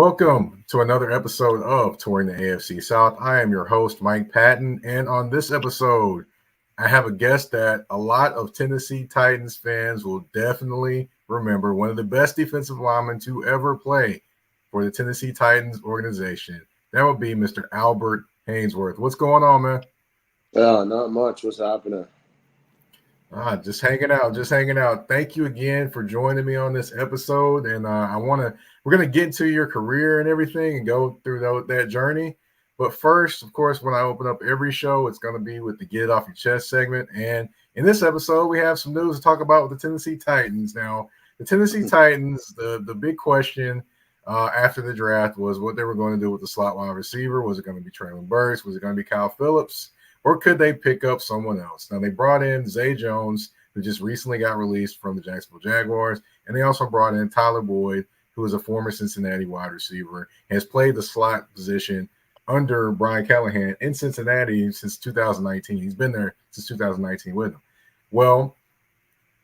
Welcome to another episode of Touring the AFC South. I am your host, Mike Patton, and on this episode, I have a guest that a lot of Tennessee Titans fans will definitely remember, one of the best defensive linemen to ever play for the Tennessee Titans organization. That would be Mr. Albert Haynesworth. What's going on, man? Not much. What's happening? Just hanging out, just hanging out. Thank you again for joining me on this episode. And we're going to get into your career and everything and go through that journey. But first, of course, when I open up every show, it's going to be with the Get It Off Your Chest segment. And in this episode, we have some news to talk about with the Tennessee Titans. Now, the Tennessee Titans, the big question after the draft was what they were going to do with the slot wide receiver. Was it going to be Treylon Burks? Was it going to be Kyle Phillips? Or could they pick up someone else? Now, they brought in Zay Jones, who just recently got released from the Jacksonville Jaguars, and they also brought in Tyler Boyd, who is a former Cincinnati wide receiver, has played the slot position under Brian Callahan in Cincinnati since 2019. He's been there since 2019 with him. Well,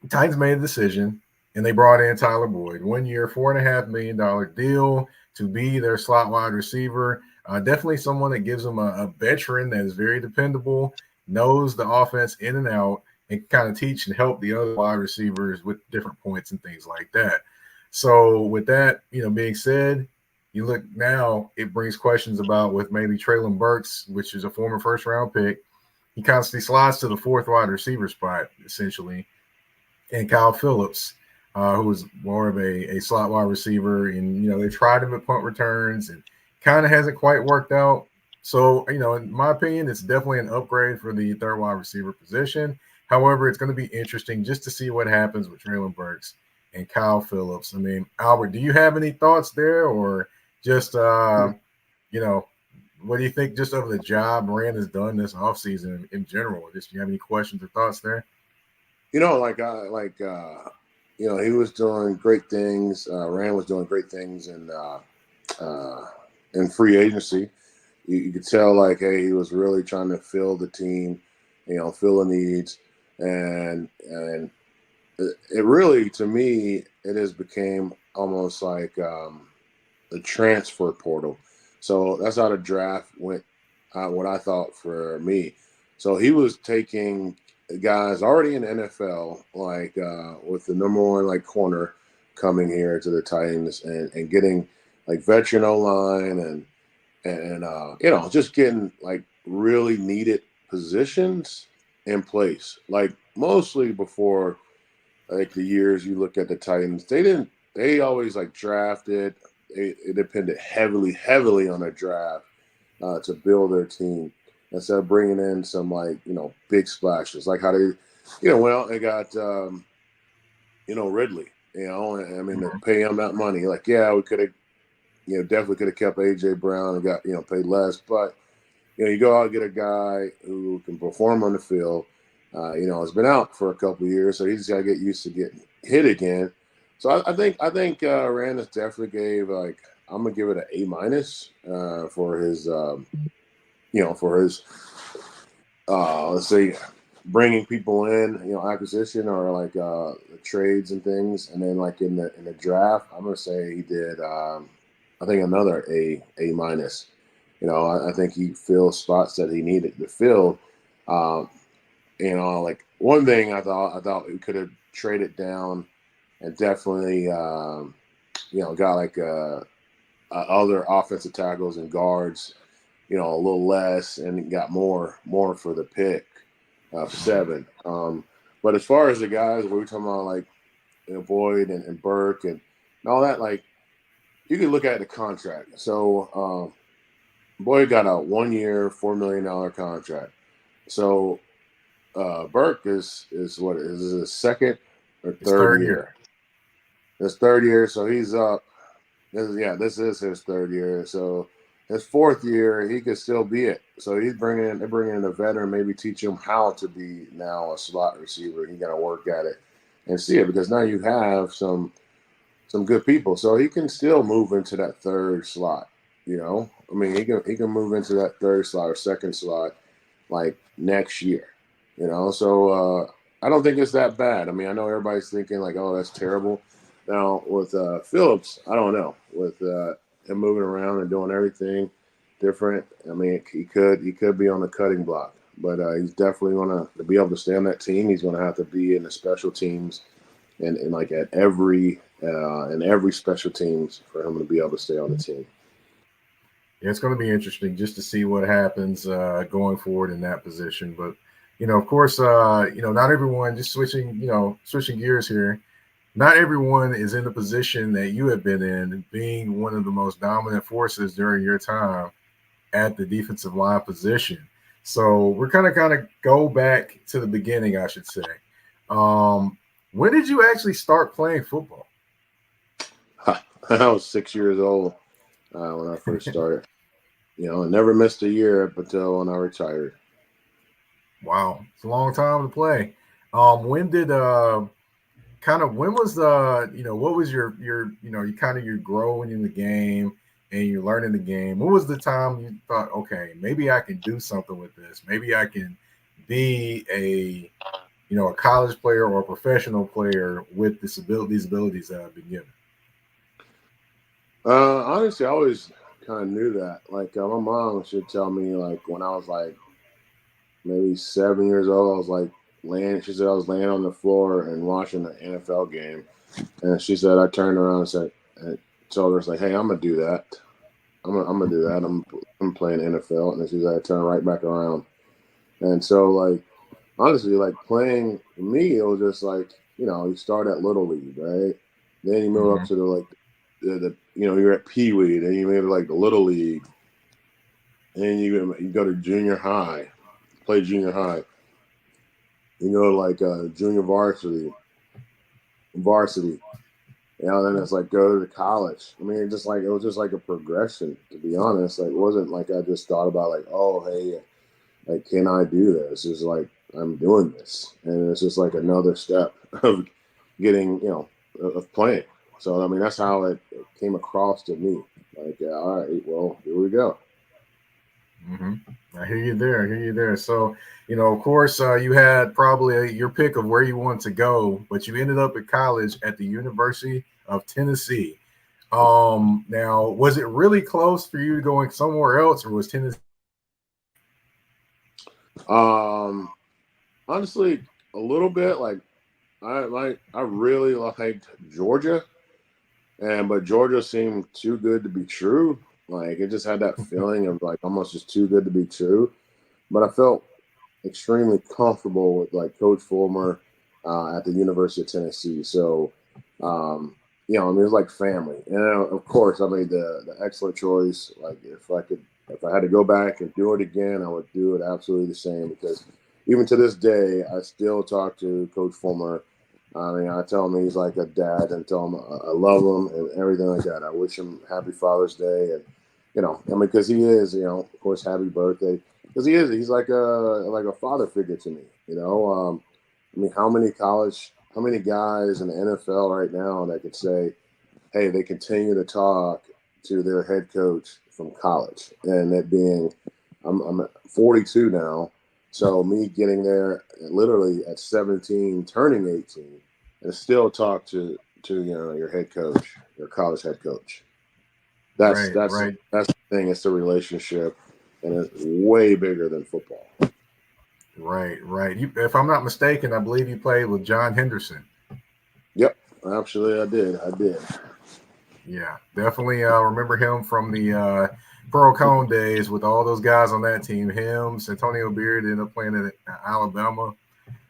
the Titans made a decision, and they brought in Tyler Boyd. 1 year, $4.5 million deal to be their slot wide receiver. Definitely someone that gives them a veteran that is very dependable, knows the offense in and out, and kind of teach and help the other wide receivers with different points and things like that. So with that, being said, you look now, it brings questions about with maybe Treylon Burks, which is a former first-round pick. He constantly slides to the fourth wide receiver spot, essentially. And Kyle Phillips, who is more of a slot wide receiver. And, they tried him at punt returns and kind of hasn't quite worked out. So, in my opinion, it's definitely an upgrade for the third wide receiver position. However, it's going to be interesting just to see what happens with Treylon Burks and Kyle Phillips. I mean, Albert, do you have any thoughts there or just, what do you think just of the job Rand has done this offseason in general? Just do you have any questions or thoughts there? He was doing great things. Rand was doing great things in free agency. You could tell, hey, he was really trying to fill the team, fill the needs. And it really, to me, it has became almost like the transfer portal. So that's how the draft went, what I thought for me. So he was taking guys already in the NFL, with the number one, corner coming here to the Titans and getting, veteran O-line and just getting, really needed positions in place. Mostly before, the years you look at the Titans, they always, drafted. They depended heavily on a draft to build their team instead of bringing in some, big splashes. Like how they, they got, Ridley, to pay him that money. We could have, definitely could have kept A.J. Brown and got, paid less. But, you go out and get a guy who can perform on the field. Has been out for a couple of years, so he's got to get used to getting hit again. So I think Randis definitely gave, I'm going to give it an A- for his, let's say, bringing people in, acquisition or the trades and things. And then in the draft, I'm going to say he did, I think another A-. I think he filled spots that he needed to fill. One thing I thought we could have traded down and definitely, got other offensive tackles and guards, a little less and got more for the pick of 7. But as far as the guys, we were talking about Boyd and Burke and all that, you can look at the contract. So Boyd got a 1 year, $4 million contract. So Burke is what is his second or third year? His third year, so he's up. This is his third year. So his fourth year, he could still be it. So they're bringing in a veteran, maybe teach him how to be now a slot receiver. He got to work at it and see it because now you have some good people. So he can still move into that third slot. He can move into that third slot or second slot next year. So I don't think it's that bad. I know everybody's thinking oh, that's terrible. Now with Phillips, I don't know. With and moving around and doing everything different. I mean, he could be on the cutting block, but he's definitely gonna to be able to stay on that team. He's gonna have to be in the special teams and like at every in every special teams for him to be able to stay on the team. Yeah, it's going to be interesting just to see what happens going forward in that position. But of course, not everyone. Just switching gears here. Not everyone is in the position that you have been in, being one of the most dominant forces during your time at the defensive line position. So we're kind of go back to the beginning, I should say. When did you actually start playing football? I was 6 years old when I first started. I never missed a year up until when I retired. Wow, it's a long time to play. When did when was what was you kind of you're growing in the game and you're learning the game? What was the time you thought, okay, maybe I can do something with this? Maybe I can be a college player or a professional player with these abilities that I've been given? Honestly, I always kind of knew that. Like my mom should tell me, like when I was like maybe 7 years old, I was like laying. She said I was laying on the floor and watching an NFL game, and she said I turned around and said, and told her, it's like, hey, I'm gonna do that. I'm gonna do that. I'm playing NFL, and she said I turned right back around. And so like honestly, like playing for me, it was just like you start at little league, right? Then you move up Mm-hmm. to you're at Pee Wee, then you move to like the little league, and then you go to junior high, play junior high. You go to like junior varsity. Then it's like go to college. I mean, it was just like a progression. To be honest, like it wasn't like I just thought about like, oh hey, like can I do this? It's like I'm doing this, and it's just like another step of getting of playing. So I mean, that's how it came across to me. Like, all right, well, here we go. Mm-hmm. I hear you there. I hear you there. So, of course, you had probably your pick of where you want to go, but you ended up at college at the University of Tennessee. Now, was it really close for you going somewhere else, or was Tennessee? Um, Honestly, a little bit. Like, I really liked Georgia, but Georgia seemed too good to be true. Like, it just had that feeling of like almost just too good to be true. But I felt extremely comfortable with like Coach Fulmer at the University of Tennessee. So, I mean, it was like family. And of course, I made the excellent choice. Like, if I had to go back and do it again, I would do it absolutely the same because even to this day, I still talk to Coach Fulmer. I mean, I tell him he's like a dad and tell him I love him and everything like that. I wish him happy Father's Day. And, I mean, because he is, of course, happy birthday because he's like a father figure to me. I mean, how many guys in the NFL right now that could say, hey, they continue to talk to their head coach from college, and it being, I'm 42 now, so me getting there literally at 17, turning 18, and still talk to your head coach, your college head coach. That's Right, that's right, that's the thing. It's the relationship, and it's way bigger than football. right. If I'm not mistaken, I believe you played with John Henderson. Yep, absolutely. I did. Yeah, definitely remember him from the Pearl Cone days with all those guys on that team. Him, Santonio Beard ended up playing at Alabama.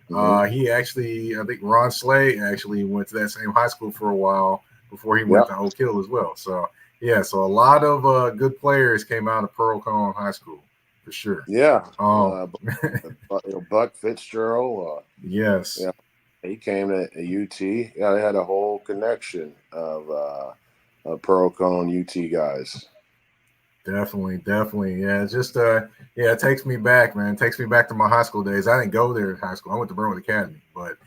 Hmm. He actually, I think Ron Slay actually went to that same high school for a while before he went Yep. to Oak Hill as well. So, yeah, so a lot of good players came out of Pearl Cone High School for sure. Yeah. Um, Buck Fitzgerald. yes, Yeah, he came to UT. Yeah, they had a whole connection of Pearl Cone UT guys. definitely. Yeah, it's just yeah, it takes me back, man. It takes me back to my high school days. I didn't go there in high school. I went to Brentwood Academy, but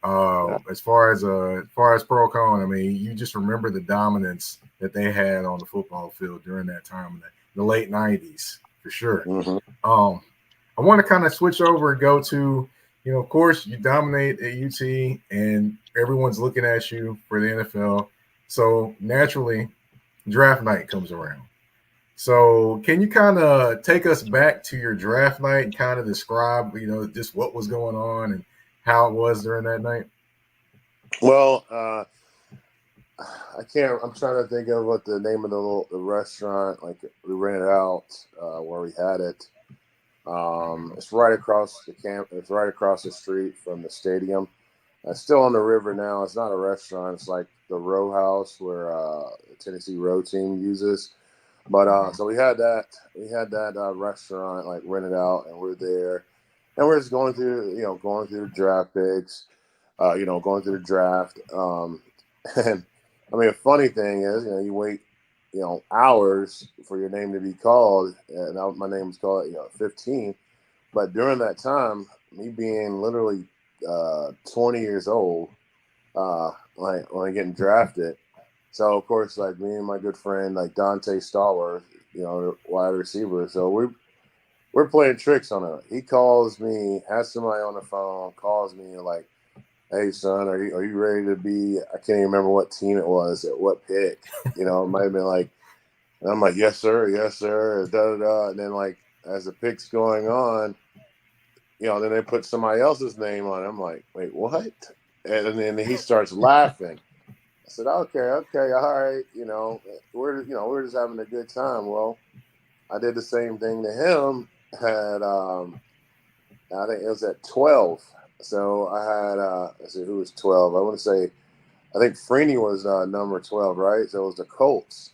Yeah. as far as Pearl Cone, I mean, you just remember the dominance that they had on the football field during that time in the late '90s for sure. Hmm. Um, I want to kind of switch over and go to, of course, you dominate at UT, and everyone's looking at you for the NFL. So naturally, draft night comes around. So can you kind of take us back to your draft night and kind of describe, just what was going on and how it was during that night? Well, I can't. I'm trying to think of what the name of the restaurant. Like we rented out where we had it. It's right across the camp. It's right across the street from the stadium. It's still on the river now. It's not a restaurant. It's like the row house where the Tennessee row team uses. But so we had that. We had that restaurant like rented out, and we're there, and we're just going through the draft picks, going through the draft. And I mean, a funny thing is, you wait, hours for your name to be called, and my name was called, 15. But during that time, me being literally 20 years old, like when I getting drafted. So of course, like me and my good friend, like Dante Stallworth, wide receiver. So we're playing tricks on him. He calls me, has somebody on the phone, calls me like, "Hey son, are you ready to be?" I can't even remember what team it was at what pick. It might have been like, and I'm like, "Yes sir, yes sir." Da da da. And then like as the pick's going on, then they put somebody else's name on it. I'm like, "Wait, what?" And then he starts laughing. I said, "Okay, all right. We're just having a good time." Well, I did the same thing to him. Had I think it was at 12. So I had I said who was 12? I want to say I think Freeney was number 12, right? So it was the Colts.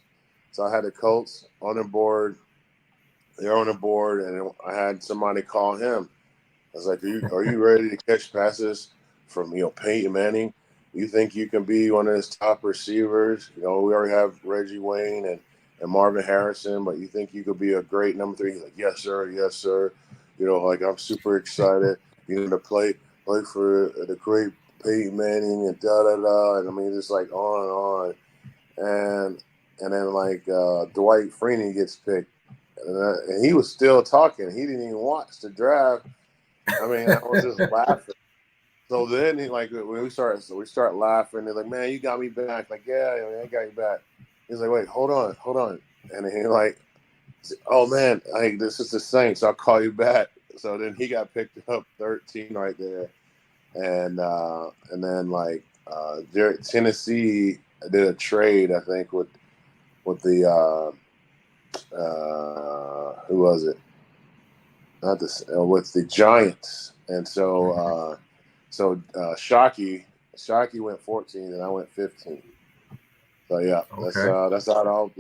So I had the Colts on the board. They're on the board, and I had somebody call him. I was like, "Are you ready to catch passes from Peyton Manning? You think you can be one of his top receivers? We already have Reggie Wayne and Marvin Harrison, but you think you could be a great number 3?" He's like, "Yes, sir. Yes, sir." Like I'm super excited, to play for the great Peyton Manning and da da da. And I mean, just like on and on. And then like Dwight Freeney gets picked, and he was still talking. He didn't even watch the draft. I mean, I was just laughing. So then when we start laughing. They're like, "Man, you got me back." Like, "Yeah, I got you back." He's like, "Wait, hold on." And he like, "Oh man, this is the Saints. I'll call you back." So then he got picked up 13 right there, and then like Tennessee did a trade, I think with the who was it? Not this with the Giants, and so Shockey went 14 and I went 15. So yeah, Okay. that's how it all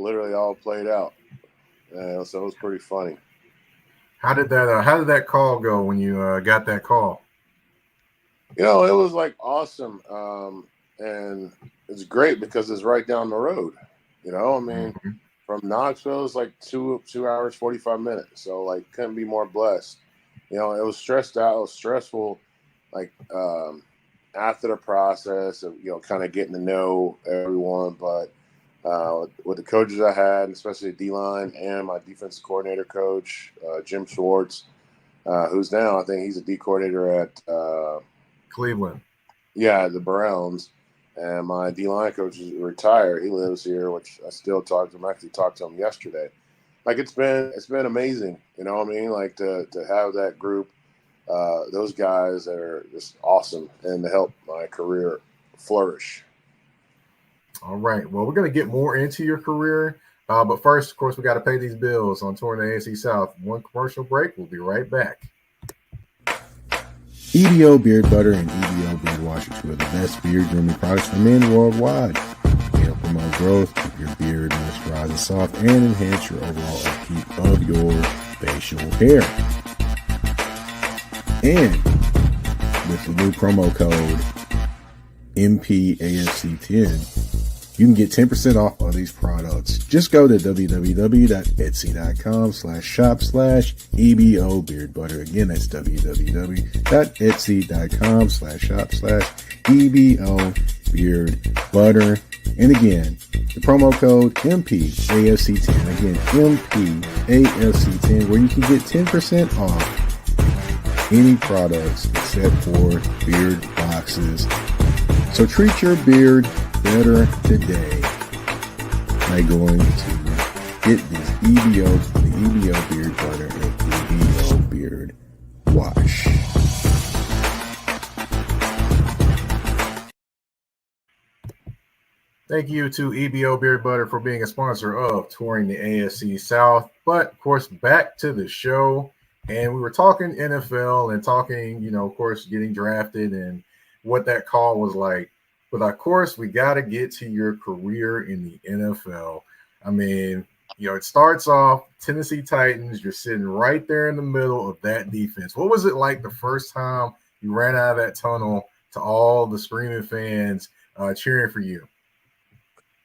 played out. So it was pretty funny. How did that call go when you got that call? It was like awesome, and it's great because it's right down the road. I mean, Mm-hmm. from Knoxville it's like 2 hours 45 minutes. So like couldn't be more blessed. It was stressed out. It was stressful. Like after the process of kind of getting to know everyone, but with the coaches I had, especially the D-line and my defensive coordinator coach, Jim Schwartz, who's now, I think he's a D coordinator at Cleveland. Yeah, the Browns. And my D-line coach is retired. He lives here, which I still talk to him. I actually talked to him yesterday. Like it's been amazing. You know what I mean? Like to have that group, those guys that are just awesome and to help my career flourish. All right. Well, we're going to get more into your career. But first, of course, we got to pay these bills on touring the AFC South. One commercial break. We'll be right back. EBO Beard Butter and EBO Beard Wash are two of the best beard grooming products for men worldwide. They help promote growth, keep your beard moisturized and soft, and enhance your overall upkeep of your facial hair. And with the new promo code MPAFC10, you can get 10% off all these products. Just go to www.etsy.com/shop/EBO Beard Butter. Again, that's www.etsy.com/shop/EBO Beard Butter. And again, the promo code MPAFC10. Again, MPAFC10, where you can get 10% off any products except for beard boxes. So treat your beard better today. by going to get this the EBO Beard Butter and EBO Beard Wash. Thank you to EBO Beard Butter for being a sponsor of Touring the AFC South. But, of course, back to the show. And we were talking NFL and talking, of course, getting drafted and what that call was like. But, of course, we got to get to your career in the NFL. I mean, it starts off Tennessee Titans. You're sitting right there in the middle of that defense. What was it like the first time you ran out of that tunnel to all the screaming fans cheering for you?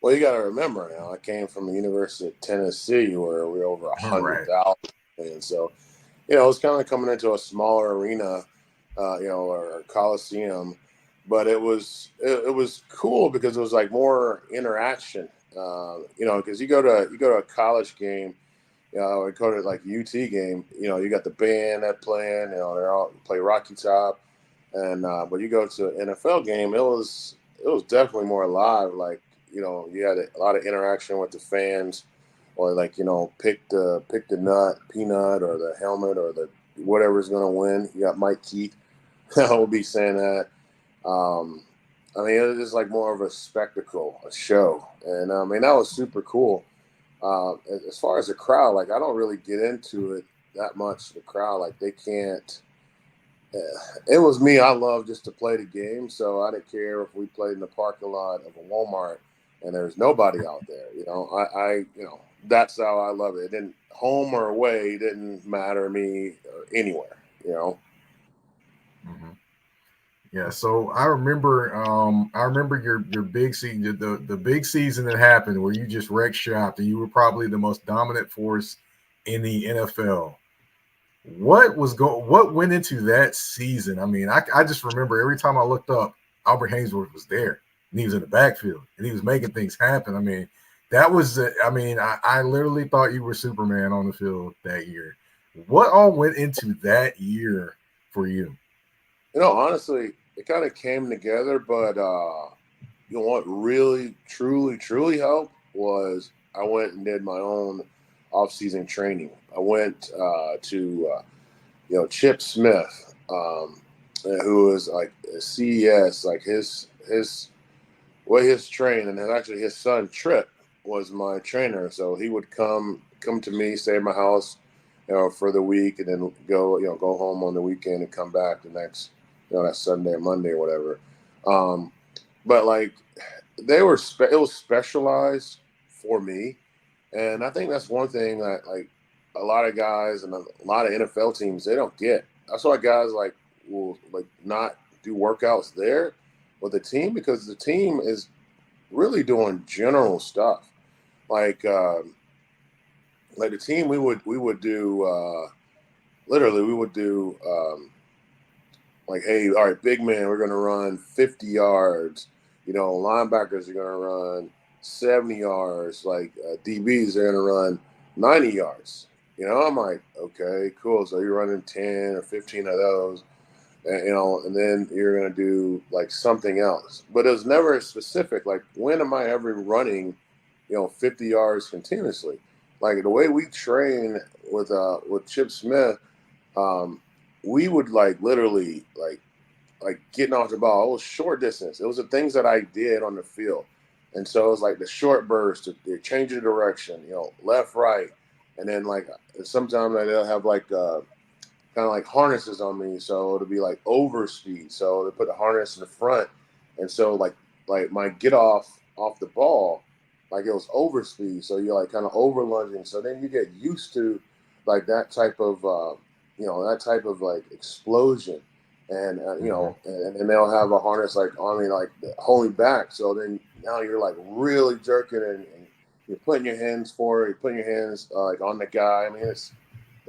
Well, you got to remember now, I came from the University of Tennessee where we're over 100,000. And so, it was kind of coming into a smaller arena, or Coliseum. But it was cool because it was like more interaction, because you go to a college game, or go to like UT game, you got the band that playing, they're all play Rocky Top. And but you go to an NFL game, it was definitely more live. Like, you had a lot of interaction with the fans, or like, pick the peanut or the helmet or the whatever's going to win. You got Mike Keith that will be saying that. I mean, it was just like more of a spectacle, a show. And I mean, that was super cool. As far as the crowd, like, I don't really get into it that much. The crowd, like, they can't. It was me. I love just to play the game, so I didn't care if we played in the parking lot of a Walmart and there's nobody out there. I that's how I love it. It didn't, home or away, didn't matter to me anywhere. Mm-hmm. Yeah, so I remember your big season, the big season that happened where you just wrecked shop and you were probably the most dominant force in the NFL. What went into that season? I mean, I just remember every time I looked up, Albert Haynesworth was there and he was in the backfield and he was making things happen. I mean, that was I literally thought you were Superman on the field that year. What all went into that year for you? Honestly, it kind of came together, but what really, truly, truly helped was I went and did my own off-season training. I went to Chip Smith, who was like a CES, like his train, and then actually his son Trip was my trainer, so he would come to me, stay at my house, for the week, and then go home on the weekend and come back the next, that Sunday or Monday or whatever. But like it was specialized for me, and I think that's one thing that like a lot of guys and a lot of NFL teams, they don't get. That's why guys like will like not do workouts there with the team, because the team is really doing general stuff. Like the team, we would do literally we would do like, hey, all right, big man, we're going to run 50 yards. Linebackers are going to run 70 yards. Like DBs are going to run 90 yards. I'm like, okay, cool. So you're running 10 or 15 of those, and then you're going to do like something else. But it was never specific. Like, when am I ever running, 50 yards continuously? Like the way we train with Chip Smith, we would like literally like getting off the ball. It was short distance. It was the things that I did on the field. And so it was like the short burst, the change of direction, left, right. And then like sometimes they'll have like kind of like harnesses on me. So it'll be like over speed. So they put the harness in the front. And so like my get off the ball, like it was over speed. So you're like kind of over lunging. So then you get used to like that type of, that type of like explosion. And, and they'll have a harness like on me, like holding back. So then now you're like really jerking and you're putting your hands forward, you're putting your hands like on the guy. I mean, it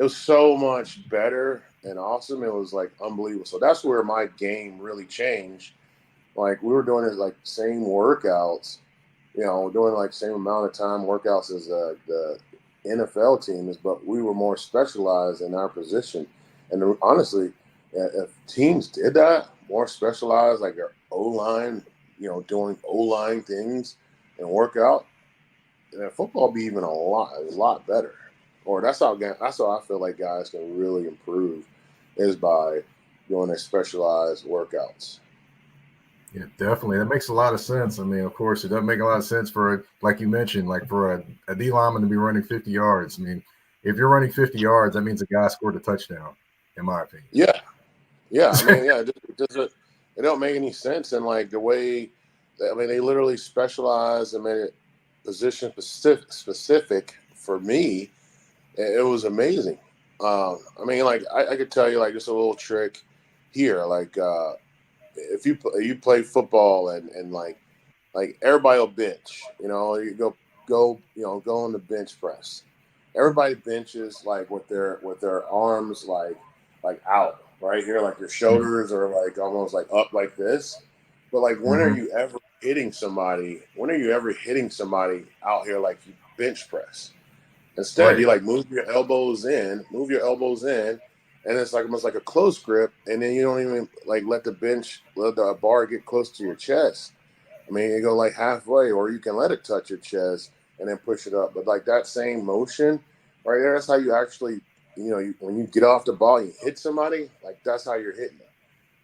was so much better and awesome. It was like unbelievable. So that's where my game really changed. Like we were doing it like same workouts, doing like same amount of time workouts as the NFL teams, but we were more specialized in our position. And honestly, if teams did that, more specialized, like their O-line, doing O-line things and workout, football be even a lot better. Or that's how I feel like guys can really improve is by doing their specialized workouts. Yeah, definitely. That makes a lot of sense. I mean, of course, it doesn't make a lot of sense for, like you mentioned, like for a D lineman to be running 50 yards. I mean, if you're running 50 yards, that means a guy scored a touchdown, in my opinion. Yeah. I mean, it don't make any sense. And like the way, I mean, they literally specialize and made it position specific for me. It was amazing. I mean, like I could tell you like just a little trick here. Like if you play football and like everybody will bench. You know, you go on the bench press. Everybody benches like with their arms like out right here, like your shoulders are like almost like up like this. But like when are you ever hitting somebody? When are you ever hitting somebody out here like you bench press? Instead, you like move your elbows in, and it's like almost like a close grip, and then you don't even like let the bar get close to your chest. I mean, you go like halfway, or you can let it touch your chest and then push it up. But like that same motion right there, that's how you actually, when you get off the ball, you hit somebody, like that's how you're hitting it.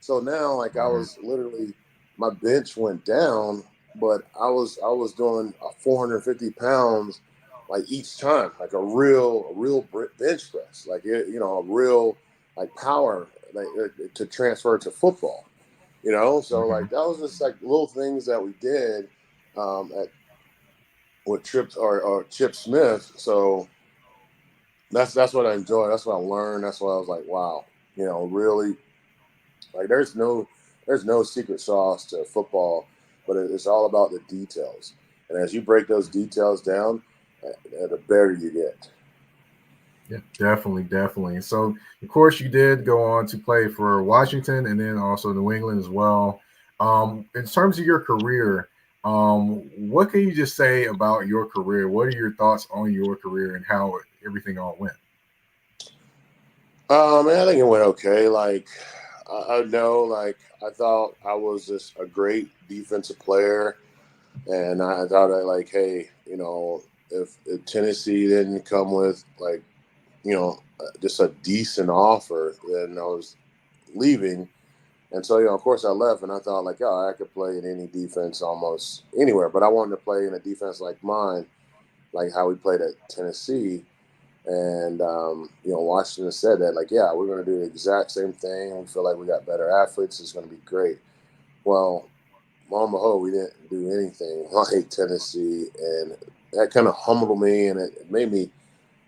So now, like I was literally, my bench went down, but I was doing 450 pounds like each time, like a real bench press, like a real like power like to transfer to football. So like that was just like little things that we did with Chip Smith. So that's what I enjoyed. That's what I learned. That's what I was like, wow, really, like there's no secret sauce to football, but it's all about the details. And as you break those details down, the better you get. Yeah, definitely. So, of course, you did go on to play for Washington and then also New England as well. In terms of your career, what can you just say about your career? What are your thoughts on your career and how everything all went? Man, I think it went okay. Like, I know, like, I thought I was just a great defensive player. And I thought that, like, hey, if Tennessee didn't come with, like, just a decent offer, then I was leaving. And so, of course I left and I thought like, I could play in any defense almost anywhere, but I wanted to play in a defense like mine, like how we played at Tennessee. And, Washington said that like, yeah, we're going to do the exact same thing. We feel like we got better athletes. It's going to be great. Well, lo and behold, we didn't do anything like Tennessee. And that kind of humbled me and it made me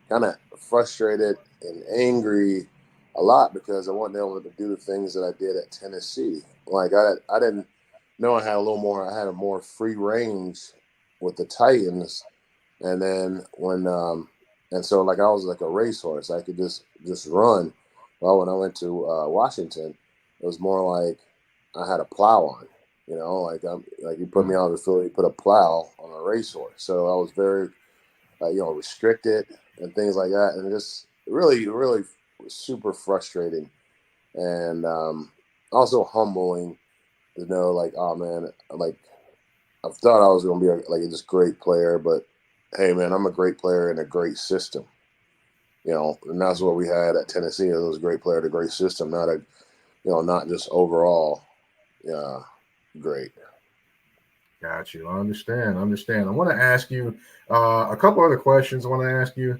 kind of frustrated and angry a lot because I wasn't able to do the things that I did at Tennessee. Like I didn't know I had a more free range with the Titans. And then and so like I was like a racehorse. I could just run. Well, when I went to Washington, it was more like I had a plow on. Like you put me on the field, you put a plow on a racehorse. So I was very restricted and things like that, and it just really was super frustrating and also humbling to know like, oh man, like I thought I was going to be a great player, but hey man, I'm a great player in a great system, and that's what we had at Tennessee. It was a great player in a great system, not just overall great. Got you. I understand. I want to ask you a couple other questions. I want to ask you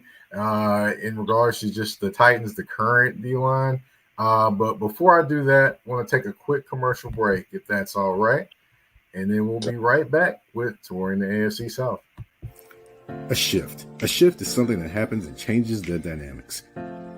in regards to just the Titans, the current D-line. But before I do that, I want to take a quick commercial break, if that's all right. And then we'll be right back with Touring the AFC South. A shift. A shift is something that happens and changes the dynamics.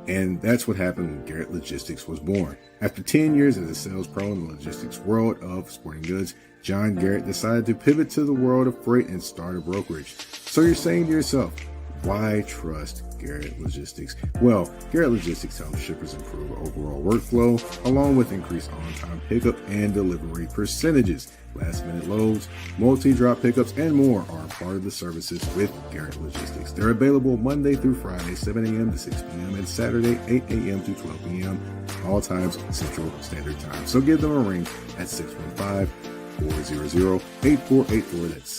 And that's what happened when Garrett Logistics was born. After 10 years as a sales pro in the logistics world of sporting goods, John Garrett decided to pivot to the world of freight and start a brokerage. So you're saying to yourself, why trust Garrett Logistics? Well, Garrett Logistics helps shippers improve overall workflow, along with increased on-time pickup and delivery percentages. Last-minute loads, multi-drop pickups, and more are part of the services with Garrett Logistics. They're available Monday through Friday, 7 a.m. to 6 p.m., and Saturday, 8 a.m. to 12 p.m., all times Central Standard Time. So give them a ring at 615-400-8484. That's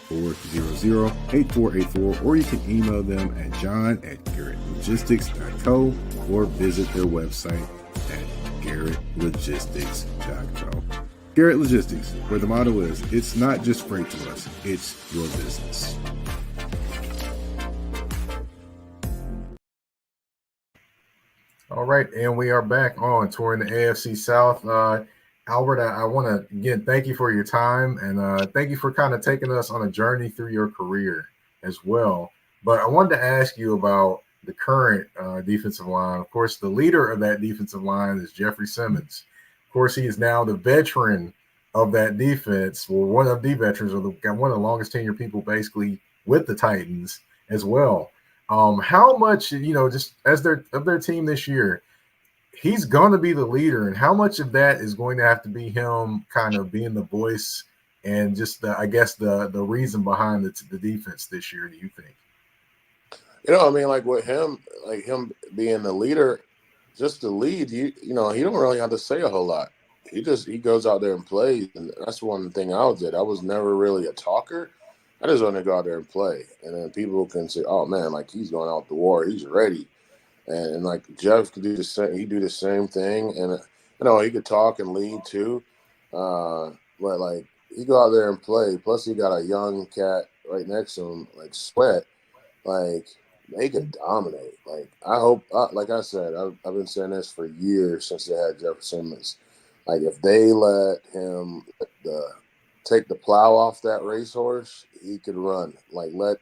400-8484, or you can email them at john@garrettlogistics.co or visit their website at garrettlogistics.co. Garrett Logistics, where the motto is, it's not just freight to us, it's your business. All right, and we are back on touring the AFC South. Albert, I want to, again, thank you for your time, and thank you for kind of taking us on a journey through your career as well. But I wanted to ask you about the current defensive line. Of course, the leader of that defensive line is Jeffrey Simmons. Of course, he is now the veteran of that defense, or one of the veterans, or one of the longest tenure people basically with the Titans as well. How much, just as their team this year, he's going to be the leader, and how much of that is going to have to be him kind of being the voice and just the reason behind the defense this year, do you think? Like with him, like him being the leader, just the lead, he don't really have to say a whole lot. He goes out there and plays, and that's one thing I did. I was never really a talker. I just want to go out there and play, and then people can say, "Oh man, like he's going out the war, he's ready." And like Jeff could do the same. He do the same thing, and he could talk and lead too. But like he go out there and play. Plus, he got a young cat right next to him, like Sweat. Like they could dominate. Like I hope. Like I said, I've been saying this for years since they had Jeff Simmons. Like if they let him take the plow off that racehorse, he could run. Like let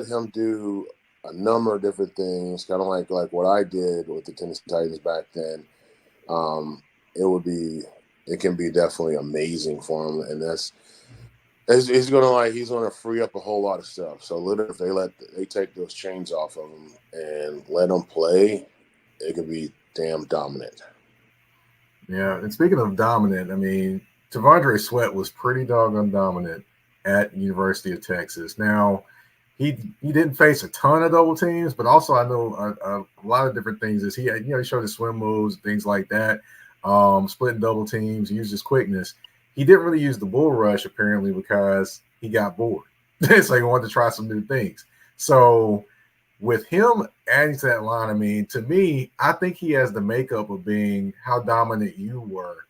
him do a number of different things, kind of like what I did with the Tennessee Titans back then. It can be definitely amazing for him, and he's gonna free up a whole lot of stuff. So literally, if they take those chains off of him and let him play, it could be damn dominant. Yeah, and speaking of dominant, I mean, T'Vondre Sweat was pretty doggone dominant at University of Texas. Now, he didn't face a ton of double teams, but also I know a lot of different things. He showed his swim moves, things like that, splitting double teams, used his quickness. He didn't really use the bull rush apparently because he got bored, so he wanted to try some new things. So with him adding to that line, I mean, to me, I think he has the makeup of being how dominant you were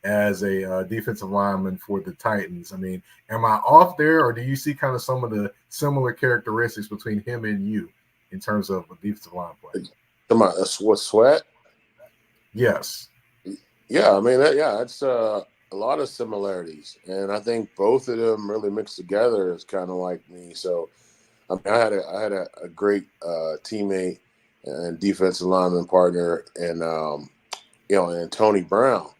as a defensive lineman for the Titans. I mean, am I off there, or do you see kind of some of the similar characteristics between him and you in terms of a defensive line play? Sweat? Yes. Yeah, I mean, it's a lot of similarities, and I think both of them really mixed together is kind of like me. So, I mean, I had a great teammate and defensive lineman partner, and and Tony Brown,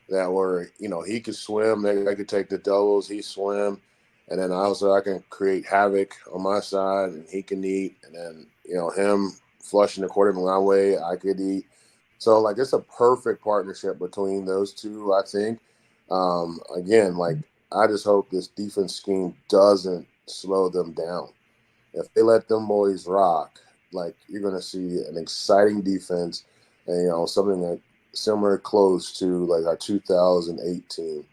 that were, he could swim. They could take the doubles. He swim. And then I can create havoc on my side, and he can eat. And then, him flushing the quarterback my way, I could eat. So, like, it's a perfect partnership between those two, I think. Again, like, I just hope this defense scheme doesn't slow them down. If they let them boys rock, like, you're going to see an exciting defense and, something like similar close to like our 2018.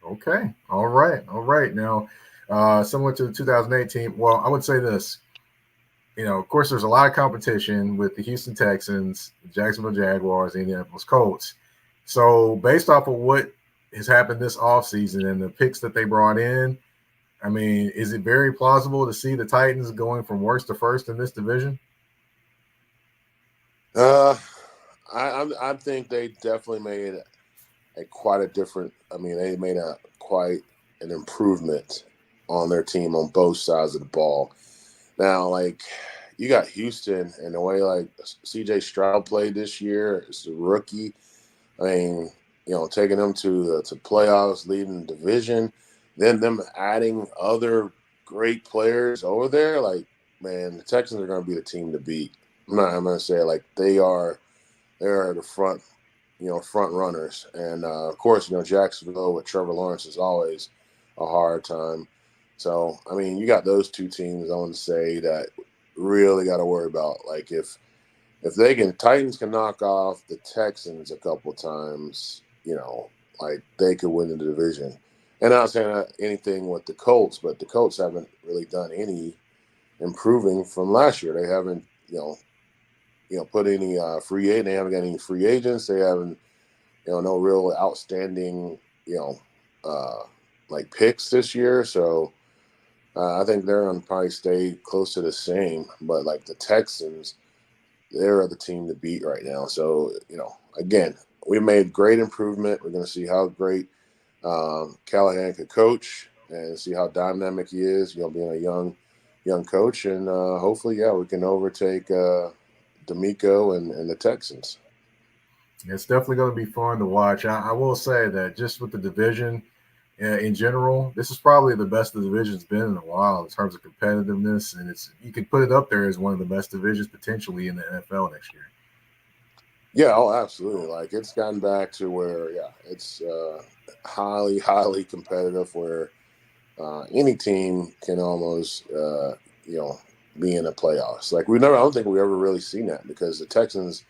Okay. All right. Now, similar to the 2018. Well, I would say this. Of course, there's a lot of competition with the Houston Texans, the Jacksonville Jaguars, and the Indianapolis Colts. So, based off of what has happened this offseason and the picks that they brought in, I mean, is it very plausible to see the Titans going from worst to first in this division? I think they definitely made quite an improvement on their team on both sides of the ball. Now, like, you got Houston, and the way like C.J. Stroud played this year as a rookie. I mean, taking them to playoffs, leading the division, then them adding other great players over there. Like, man, the Texans are going to be the team to beat. I'm going to say like they're the front runners. And, of course, Jacksonville with Trevor Lawrence is always a hard time. So, I mean, you got those two teams, I want to say, that really got to worry about. Like, if Titans can knock off the Texans a couple times, like they could win the division. And I'm not saying anything with the Colts, but the Colts haven't really done any improving from last year. They haven't, put any free agent. They haven't got any free agents. They haven't, no real outstanding, like picks this year. So I think they're going to probably stay close to the same. But like the Texans, they're the team to beat right now. So, again, we made great improvement. We're going to see how great Callahan could coach and see how dynamic he is, being a young coach. And hopefully, we can overtake D'Amico and the Texans. It's definitely going to be fun to watch. I will say that just with the division in general, this is probably the best the division's been in a while in terms of competitiveness, and you could put it up there as one of the best divisions potentially in the NFL next year. Yeah, absolutely. Like it's gotten back to where, it's highly, highly competitive where any team can almost, be in the playoffs. Like I don't think we've ever really seen that because the Texans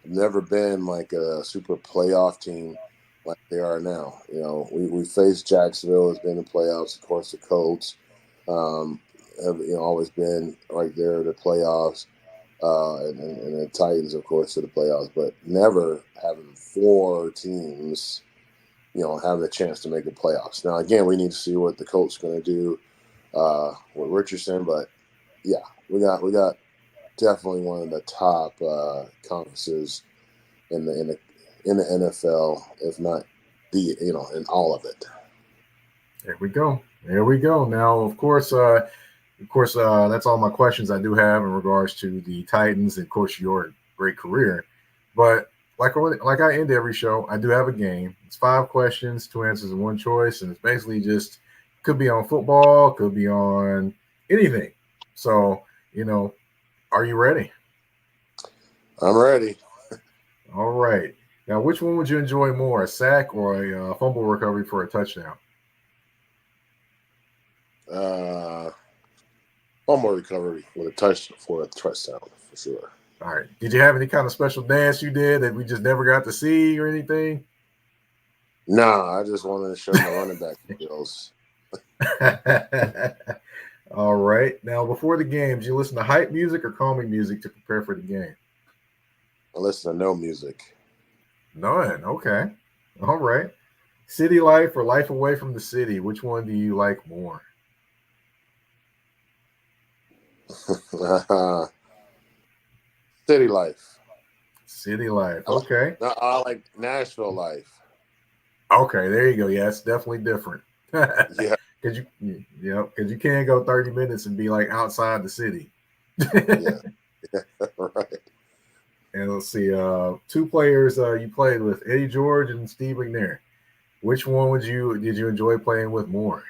have never been like a super playoff team like they are now. We faced Jacksonville, has been in the playoffs. Of course, the Colts have always been right there in the playoffs, and the Titans, of course, to the playoffs. But never having 4 teams, having a chance to make the playoffs. Now, again, we need to see what the Colts are going to do with Richardson, but we got definitely one of the top conferences in the NFL, if not in all of it. There we go. Now, of course, that's all my questions I do have in regards to the Titans and, of course, your great career. But like I end every show, I do have a game. It's 5 questions, 2 answers, and 1 choice, and it's basically just could be on football, could be on anything. So, are you ready? I'm ready. All right. Now, which one would you enjoy more, a sack or a fumble recovery for a touchdown? Fumble recovery for a touchdown for sure. All right. Did you have any kind of special dance you did that we just never got to see or anything? Nah, I just wanted to show my running back skills. All right. Now, before the game, do you listen to hype music or calming music to prepare for the game? I listen to no music. None. Okay. All right. City life or life away from the city? Which one do you like more? City life. City life. Okay. I like Nashville life. Okay, there you go. Yeah, it's definitely different. Yeah. Because you can't go 30 minutes and be like outside the city. Yeah. Right. And let's see, 2 players you played with, Eddie George and Steve McNair. Which one did you enjoy playing with more?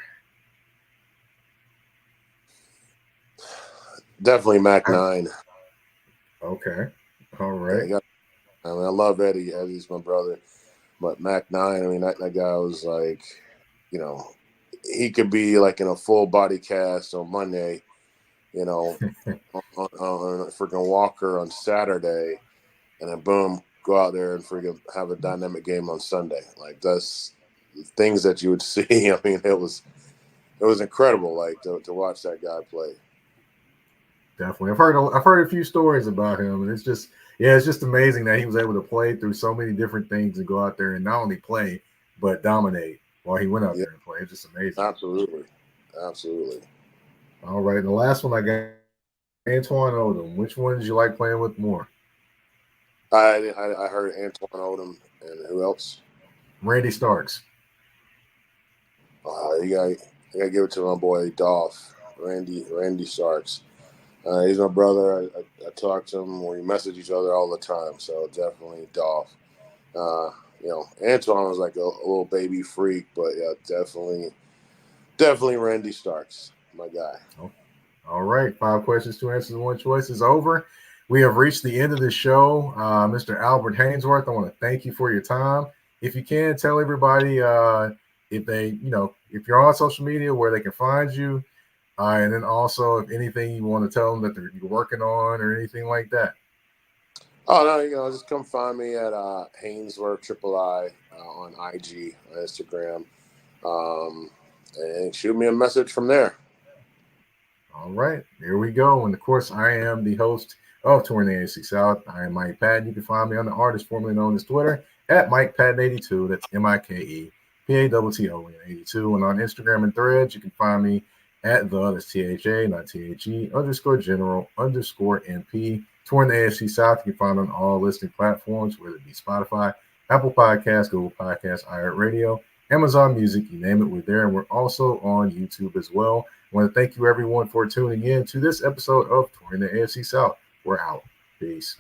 Definitely Mac 9. Okay. All right. Yeah, I love Eddie. Eddie's my brother. But Mac 9, that guy was like, he could be like in a full body cast on Monday, on a freaking walker on Saturday, and then boom, go out there and freaking have a dynamic game on Sunday. Like that's things that you would see. It was incredible, like to watch that guy play. Definitely. I've heard a few stories about him, and it's just amazing that he was able to play through so many different things and go out there and not only play but dominate while he went out there and play. It's just amazing. Absolutely. All right, and the last one I got, Antoine Odom. Which one did you like playing with more? I heard Antoine Odom, and who else? Randy Starks. You gotta give it to my boy Dolph, Randy Starks. He's my brother. I talk to him. We message each other all the time. So definitely Dolph. Antoine was like a little baby freak, but yeah, definitely Randy Starks, my guy. Oh, all right, 5 questions, 2 answers, 1 choice is over. We have reached the end of the show. Mr. Albert Haynesworth, I want to thank you for your time. If you can, tell everybody if you're on social media, where they can find you. And then also, if anything you want to tell them that you're working on or anything like that. Oh, no, just come find me at Haynesworth III on IG, on Instagram. And shoot me a message from there. All right, here we go. And of course, I am the host of Touring the AFC South. I am Mike Patton. You can find me on the artist formerly known as Twitter at Mike Patton82. That's MikePatton82. And on Instagram and Threads, you can find me at that's THA, not THE, _general_MP. Touring the AFC South, you can find on all listening platforms, whether it be Spotify, Apple Podcasts, Google Podcasts, iHeartRadio, Amazon Music, you name it, we're there. And we're also on YouTube as well. I want to thank you, everyone, for tuning in to this episode of Touring the AFC South. We're out. Peace.